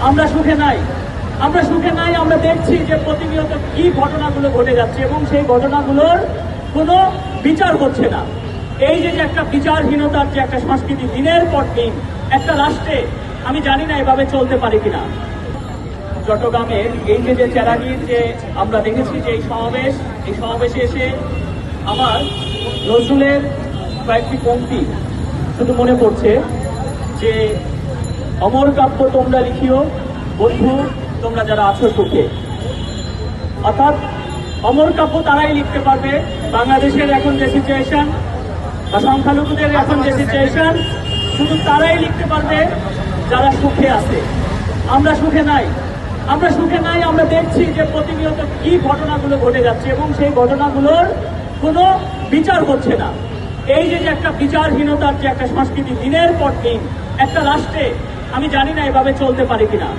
আমরা সুখে নাই, আমরা সুখে নাই। আমরা দেখছি যে প্রতিনিয়ত কি ঘটনাগুলো ঘটে যাচ্ছে এবং সেই ঘটনাগুলোর কোনো বিচার হচ্ছে না। এই যে একটা বিচারহীনতার যে একটা সংস্কৃতি দিনের পর দিন একটা রাষ্ট্রে, আমি জানি না এভাবে চলতে পারে কিনা। চট্টগ্রামের এই যে চেরাগির যে আমরা দেখেছি যে এই সমাবেশে এসে আমার নজরুলের কয়েকটি পংক্তি শুধু মনে পড়ছে যে অমর কাব্য তোমরা লিখিও বন্ধু তোমরা যারা আছো সুখে। অর্থাৎ অমর কাব্য তারাই লিখতে পারবে বাংলাদেশের এখন যে সিচুয়েশন বা সংখ্যালঘুদের এখন যে সিচুয়েশন, শুধু তারাই লিখতে পারবে যারা সুখে আছে। আমরা সুখে নাই, আমরা সুখে নাই। আমরা দেখছি যে প্রতিনিয়ত কি ঘটনাগুলো ঘটে যাচ্ছে এবং সেই ঘটনাগুলোর কোনো বিচার হচ্ছে না। এই যে একটা বিচারহীনতার যে একটা সংস্কৃতি দিনের পর দিন একটা রাষ্ট্রে, আমি জানি না এভাবে চলতে পারে কিনা।